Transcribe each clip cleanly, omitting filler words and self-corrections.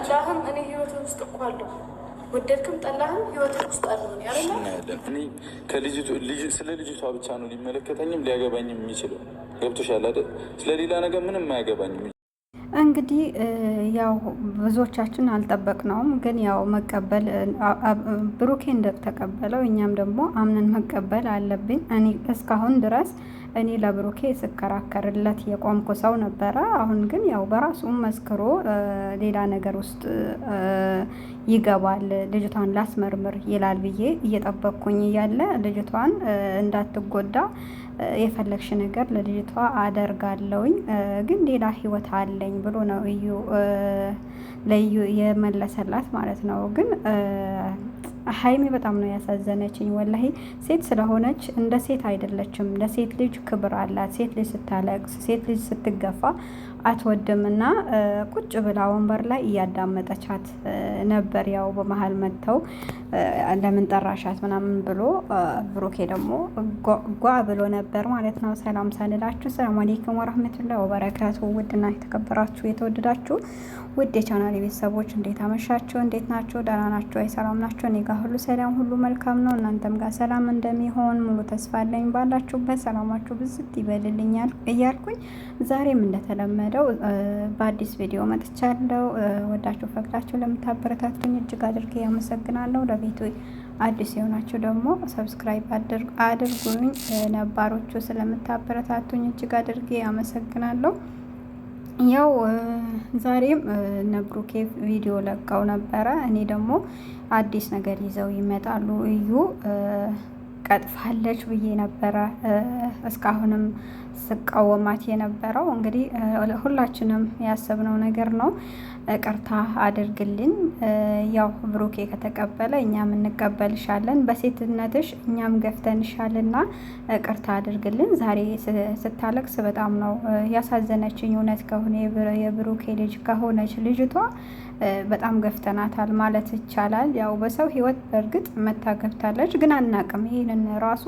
ጠላህም እኔ ህይወት ውስጥ እኮ አለሁ። ወደድክም ጠላህም ህይወት ውስጥ አለሁ። እኔ ስለ ልጅቷ ብቻ ነው ሊመለከተኝም ሊያገባኝም የሚችለው። ገብቶሻል አይደል? ስለሌላ ነገር ምንም አያገባኝም። እንግዲህ ያው ብዙዎቻችን አልጠበቅነውም፣ ግን ያው መቀበል ብሩኬ እንደተቀበለው እኛም ደግሞ አምነን መቀበል አለብኝ። እኔ እስካሁን ድረስ እኔ ለብሩኬ ስከራከርለት የቆምኩ ሰው ነበረ። አሁን ግን ያው በራሱ መስክሮ ሌላ ነገር ውስጥ ይገባል። ልጅቷን ላስመርምር ይላል ብዬ እየጠበቅኩኝ እያለ ልጅቷን እንዳትጎዳ የፈለግሽ ነገር ለልጅቷ አደርጋለሁኝ፣ ግን ሌላ ህይወት አለኝ ብሎ ነው ለዩ የመለሰላት ማለት ነው። ግን ሀይሚ በጣም ነው ያሳዘነችኝ። ወላሂ ሴት ስለሆነች እንደ ሴት አይደለችም። ለሴት ልጅ ክብር አላት። ሴት ልጅ ስታለቅስ፣ ሴት ልጅ ስትገፋ አትወድም እና ቁጭ ብላ ወንበር ላይ እያዳመጠቻት ነበር። ያው በመሀል መጥተው ለምን ጠራሻት ምናምን ብሎ ብሩኬ ደግሞ ጓ ብሎ ነበር ማለት ነው። ሰላም ሳልላችሁ ሰላም አለይኩም ወራህመቱላሂ ወበረካቱ። ውድና የተከበራችሁ የተወደዳችሁ ውድ የቻናል ቤተሰቦች እንዴት አመሻችሁ? እንዴት ናችሁ? ደህና ናችሁ? አይ ሰላም ናችሁ? እኔ ጋር ሁሉ ሰላም ሁሉ መልካም ነው። እናንተም ጋር ሰላም እንደሚሆን ሙሉ ተስፋ አለኝ። ባላችሁበት ሰላማችሁ ብዝት ይበልልኛል እያልኩኝ ዛሬም እንደተለመደው በአዲስ ቪዲዮ መጥቻለሁ። ወዳችሁ ፈቅዳችሁ ለምታበረታቱኝ እጅግ አድርጌ ያመሰግናለሁ። ለቤቱ አዲስ የሆናችሁ ደግሞ ሰብስክራይብ አድርጉኝ። ነባሮቹ ስለምታበረታቱኝ እጅግ አድርጌ ያመሰግናለሁ። ያው ዛሬም ነብሩኬ ቪዲዮ ለቀው ነበረ። እኔ ደግሞ አዲስ ነገር ይዘው ይመጣሉ እዩ ቀጥፋለች ብዬ ነበረ እስካሁንም ስቃወማት የነበረው። እንግዲህ ሁላችንም ያሰብነው ነገር ነው። ቅርታ አድርግልን። ያው ብሩኬ ከተቀበለ እኛም እንቀበልሻለን፣ በሴትነትሽ እኛም ገፍተንሻልና ቅርታ አድርግልን። ዛሬ ስታለቅስ በጣም ነው ያሳዘነችኝ። እውነት ከሆነ የብሩኬ ልጅ ከሆነች ልጅቷ በጣም ገፍተናታል ማለት ይቻላል። ያው በሰው ህይወት በእርግጥ መታ ገብታለች፣ ግን አናቅም። ይህንን ራሱ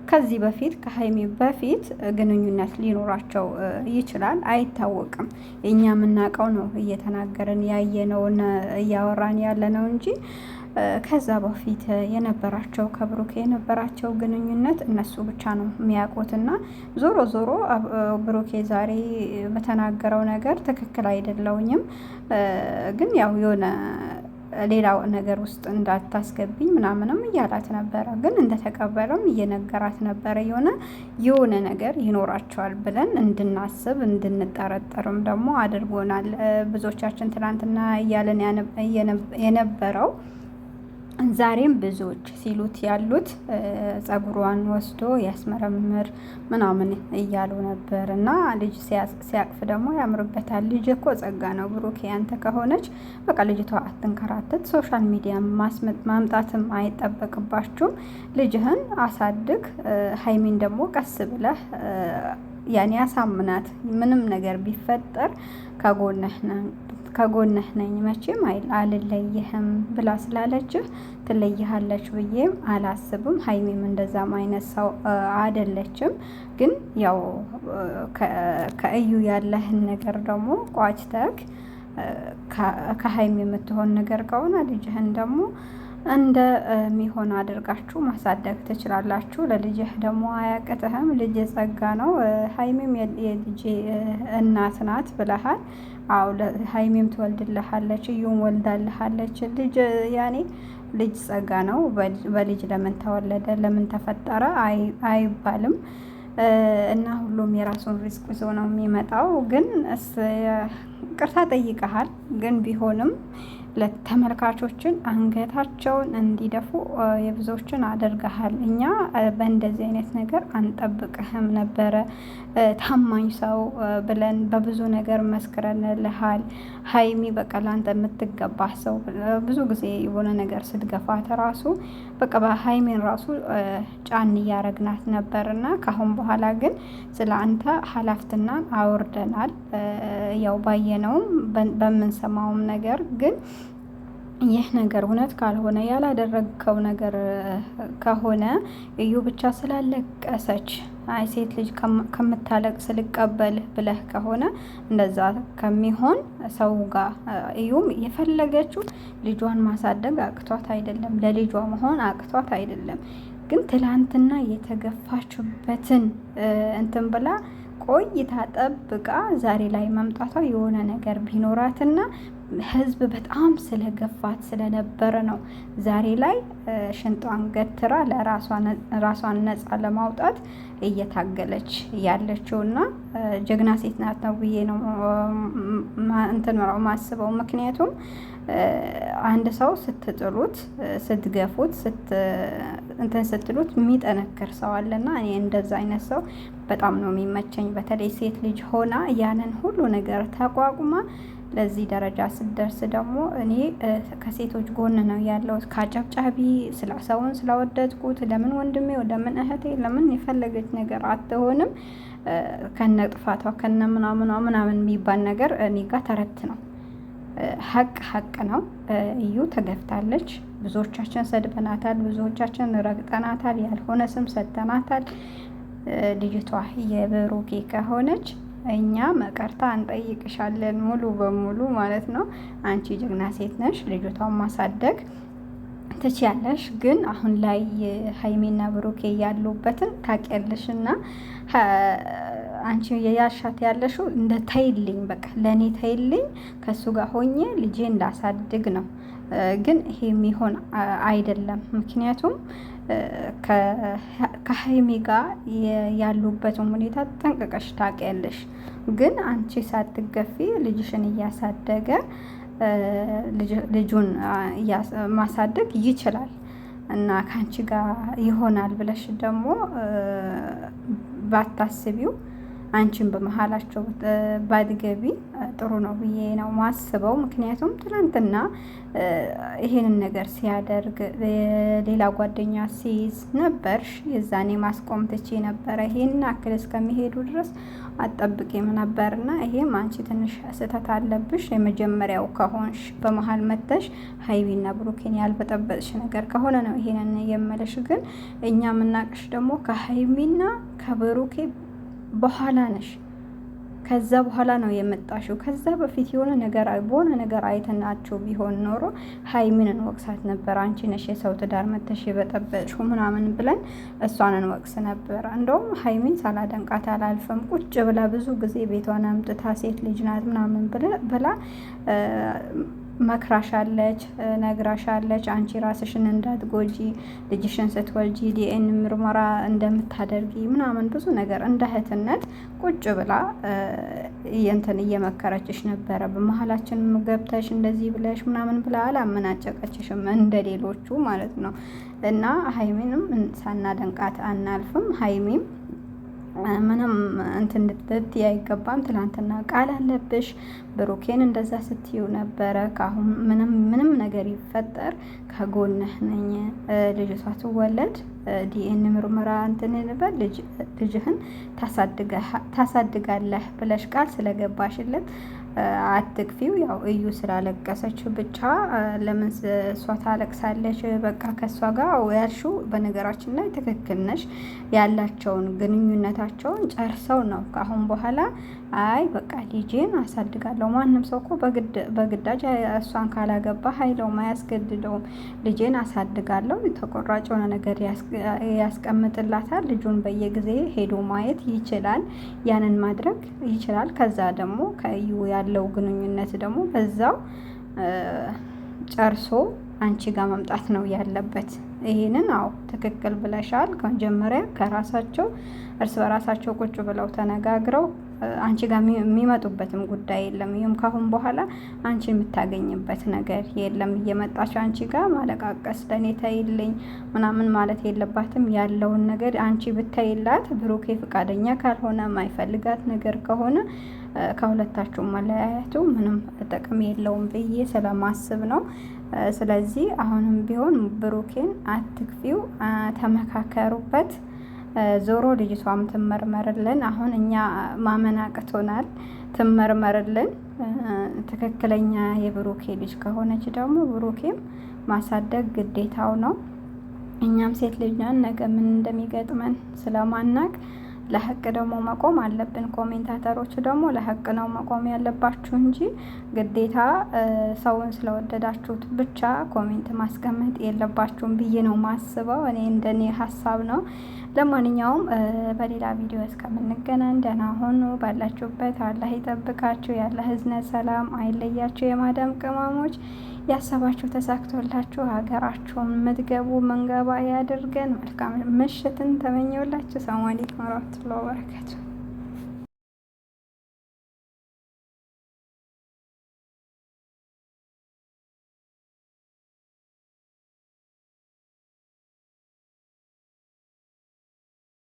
ከዚህ በፊት ከሀይሚ በፊት ግንኙነት ሊኖራቸው ይችላል፣ አይታወቅም። እኛ የምናውቀው ነው እየተናገርን ያየነውን እያወራን ያለ ነው እንጂ ከዛ በፊት የነበራቸው ከብሩክ የነበራቸው ግንኙነት እነሱ ብቻ ነው የሚያውቁትና ዞሮ ዞሮ ብሩኬ ዛሬ በተናገረው ነገር ትክክል አይደለውኝም። ግን ያው የሆነ ሌላው ነገር ውስጥ እንዳታስገብኝ ምናምንም እያላት ነበረ። ግን እንደተቀበለውም እየነገራት ነበረ። የሆነ ነገር ይኖራቸዋል ብለን እንድናስብ እንድንጠረጠርም ደግሞ አድርጎናል። ብዙዎቻችን ትናንትና እያለን የነበረው ዛሬም ብዙዎች ሲሉት ያሉት ጸጉሯን ወስዶ ያስመረምር ምናምን እያሉ ነበር። እና ልጅ ሲያቅፍ ደግሞ ያምርበታል። ልጅ እኮ ጸጋ ነው። ብሩኬ ያንተ ከሆነች በቃ ልጅቷ አትንከራተት። ሶሻል ሚዲያ ማምጣትም አይጠበቅባችሁም። ልጅህን አሳድግ። ሀይሚን ደግሞ ቀስ ብለህ ያኔ አሳምናት። ምንም ነገር ቢፈጠር ከጎነህ ነኝ መቼም አልለይህም ብላ ስላለችህ ትለይሃለች ብዬም አላስብም። ሀይሚም እንደዛም አይነት ሰው አይደለችም። ግን ያው ከእዩ ያለህን ነገር ደግሞ ቋጭተህ ከሀይሚ የምትሆን ነገር ከሆነ ልጅህን ደግሞ እንደሚሆን አድርጋችሁ ማሳደግ ትችላላችሁ። ለልጅህ ደግሞ አያቅትህም። ልጅ ጸጋ ነው። ሀይሚም የልጅ እናት ናት ብለሃል። አዎ ሀይሚም ትወልድልሃለች፣ እዩም ወልዳልሃለች። ልጅ ያኔ ልጅ ጸጋ ነው። በልጅ ለምን ተወለደ ለምን ተፈጠረ አይባልም። እና ሁሉም የራሱን ሪስክ ይዞ ነው የሚመጣው። ግን ቅርታ ጠይቀሃል። ግን ቢሆንም ለተመልካቾችን አንገታቸውን እንዲደፉ የብዙዎችን አድርገሃል። እኛ በእንደዚህ አይነት ነገር አንጠብቅህም ነበረ። ታማኝ ሰው ብለን በብዙ ነገር መስክረንልሃል። ሀይሚ በቃ ላንተ የምትገባ ሰው ብዙ ጊዜ የሆነ ነገር ስትገፋት ራሱ በቃ በሀይሚን ራሱ ጫን እያረግናት ነበር እና ካሁን በኋላ ግን ስለ አንተ ኃላፊነትን አውርደናል። ያው ባየነውም በምንሰማውም ነገር ግን ይህ ነገር እውነት ካልሆነ ያላደረግከው ነገር ከሆነ እዩ ብቻ ስላለቀሰች አይ ሴት ልጅ ከምታለቅስ ልቀበልህ ብለህ ከሆነ እንደዛ ከሚሆን ሰው ጋር እዩም የፈለገችው ልጇን ማሳደግ አቅቷት አይደለም፣ ለልጇ መሆን አቅቷት አይደለም። ግን ትላንትና የተገፋችበትን እንትን ብላ ቆይታ ጠብቃ ዛሬ ላይ መምጣቷ የሆነ ነገር ቢኖራትና ህዝብ በጣም ስለገፋት ስለነበረ ነው ዛሬ ላይ ሽንጧን ገትራ ለራሷን ነፃ ለማውጣት እየታገለች ያለችውና ጀግና ሴት ናት ነው ብዬ ነው እንትን ማስበው። ምክንያቱም አንድ ሰው ስትጥሉት፣ ስትገፉት፣ እንትን ስትሉት የሚጠነክር ሰው አለና እኔ እንደዛ አይነት ሰው በጣም ነው የሚመቸኝ። በተለይ ሴት ልጅ ሆና ያንን ሁሉ ነገር ተቋቁማ ለዚህ ደረጃ ስትደርስ ደግሞ እኔ ከሴቶች ጎን ነው ያለው። ካጨብጫቢ ሰውን ስለወደድኩት ለምን ወንድሜ ለምን እህቴ ለምን የፈለገች ነገር አትሆንም ከነ ጥፋቷ ከነ ምናምን የሚባል ነገር እኔ ጋር ተረት ነው። ሀቅ ነው። እዩ ተገፍታለች። ብዙዎቻችን ሰድበናታል፣ ብዙዎቻችን ረግጠናታል፣ ያልሆነ ስም ሰጥተናታል። ልጅቷ የብሩኬ ከሆነች እኛ መቀርታ እንጠይቅሻለን ሙሉ በሙሉ ማለት ነው። አንቺ ጀግና ሴት ነሽ፣ ልጅቷን ማሳደግ ትችያለሽ። ግን አሁን ላይ ሀይሚና ብሩኬ ያሉበትን ታውቂያለሽ እና አንቺ የያሻት ያለሽው እንደ ተይልኝ፣ በቃ ለእኔ ተይልኝ፣ ከእሱ ጋር ሆኜ ልጄ እንዳሳድግ ነው። ግን ይሄ የሚሆን አይደለም። ምክንያቱም ከሀይሚ ጋር ያሉበትን ሁኔታ ጠንቅቀሽ ታውቂያለሽ። ግን አንቺ ሳትገፊ ልጅሽን እያሳደገ ልጁን ማሳደግ ይችላል እና ከአንቺ ጋር ይሆናል ብለሽ ደግሞ ባታስቢው አንቺን በመሀላቸው ባትገቢ ጥሩ ነው ብዬ ነው ማስበው። ምክንያቱም ትናንትና ይሄንን ነገር ሲያደርግ ሌላ ጓደኛ ሲይዝ ነበርሽ፣ የዛኔ ማስቆም ትቼ ነበረ። ይሄን አክል እስከሚሄዱ ድረስ አጠብቂም ነበርና ይሄም አንቺ ትንሽ ስህተት አለብሽ። የመጀመሪያው ከሆንሽ በመሀል መተሽ ሀይሚና ብሩኬን ያልበጠበጥሽ ነገር ከሆነ ነው ይሄንን የመለሽ። ግን እኛ የምናቅሽ ደግሞ ከሀይሚና ከብሩኬ በኋላ ነሽ። ከዛ በኋላ ነው የመጣሽው። ከዛ በፊት በሆነ ነገር አይተናቸው ቢሆን ኖሮ ሀይሚንን ወቅሳት ነበር። አንቺ ነሽ የሰው ትዳር መተሽ የበጠበጥሽው ምናምን ብለን እሷንን ወቅስ ነበር። እንደውም ሀይሚን ሳላደንቃት አላልፍም። ቁጭ ብላ ብዙ ጊዜ ቤቷን አምጥታ ሴት ልጅ ናት ምናምን ብላ መክራሻለች፣ ነግራሻለች። አንቺ ራስሽን እንዳትጎጂ ልጅሽን ስትወልጂ ዲኤን ምርመራ እንደምታደርጊ ምናምን ብዙ ነገር እንደ እህትነት ቁጭ ብላ እንትን እየመከረችሽ ነበረ። በመሀላችን ገብተሽ እንደዚህ ብለሽ ምናምን ብላ አላመናጨቀችሽም እንደ ሌሎቹ ማለት ነው። እና ሀይሚንም ሳናደንቃት አናልፍም። ሀይሚም ምንም እንትን ልትይ አይገባም። ትናንትና ቃል አለብሽ። ብሩኬን እንደዛ ስትዩ ነበረ። ካሁን ምንም ነገር ይፈጠር ከጎንህ ነኝ፣ ልጅቷ ትወለድ፣ ዲኤን ምርመራ እንትን እንበል፣ ልጅህን ታሳድጋለህ ብለሽ ቃል ስለገባሽለት አትግፊው። ያው እዩ ስላለቀሰች ብቻ ለምን እሷ ታለቅሳለች? በቃ ከእሷ ጋር ያልሽው በነገራችን ላይ ትክክል ነሽ። ያላቸውን ግንኙነታቸውን ጨርሰው ነው ከአሁን በኋላ አይ በቃ ልጄን አሳድጋለሁ። ማንም ሰው እኮ በግዳጅ እሷን ካላገባ ሀይለውም አያስገድደውም። ልጄን አሳድጋለሁ፣ ተቆራጭ የሆነ ነገር ያስቀምጥላታል። ልጁን በየጊዜ ሄዶ ማየት ይችላል። ያንን ማድረግ ይችላል። ከዛ ደግሞ ከእዩ ያለው ግንኙነት ደግሞ በዛው ጨርሶ አንቺ ጋር መምጣት ነው ያለበት። ይሄንን አዎ ትክክል ብለሻል። ከመጀመሪያ ከራሳቸው እርስ በራሳቸው ቁጭ ብለው ተነጋግረው አንቺ ጋር የሚመጡበትም ጉዳይ የለም። ይህም ካሁን በኋላ አንቺ የምታገኝበት ነገር የለም። እየመጣች አንቺ ጋር ማለቃቀስ ለእኔ ተይልኝ ምናምን ማለት የለባትም። ያለውን ነገር አንቺ ብታይላት፣ ብሩኬ ፈቃደኛ ካልሆነ ማይፈልጋት ነገር ከሆነ ከሁለታችሁ መለያየቱ ምንም ጥቅም የለውም ብዬ ስለማስብ ነው። ስለዚህ አሁንም ቢሆን ብሩኬን አትክፊው፣ ተመካከሩበት። ዞሮ ልጅቷም ትመርመርልን። አሁን እኛ ማመን አቅቶናል። ትመርመርልን። ትክክለኛ የብሩኬ ልጅ ከሆነች ደግሞ ብሩኬም ማሳደግ ግዴታው ነው። እኛም ሴት ልጅ ነን፣ ነገ ምን እንደሚገጥመን ስለማናቅ ለሀቅ ደግሞ መቆም አለብን። ኮሜንታተሮች ደግሞ ለሀቅ ነው መቆም ያለባችሁ እንጂ ግዴታ ሰውን ስለወደዳችሁት ብቻ ኮሜንት ማስቀመጥ የለባችሁም ብዬ ነው ማስበው። እኔ እንደኔ ሀሳብ ነው። ለማንኛውም በሌላ ቪዲዮ እስከምንገናኝ ደህና ሆኑ። ባላችሁበት አላህ ይጠብቃችሁ። ያለ ህዝነት ሰላም አይለያችሁ። የማዳም ቅመሞች ያሰባችሁ ተሳክቶላችሁ ሀገራችሁን ምትገቡ መንገባ ያድርገን። መልካም ምሽትን ተመኘውላችሁ። ሰላም አለይኩም ወራህመቱላሂ ወበረካቱ።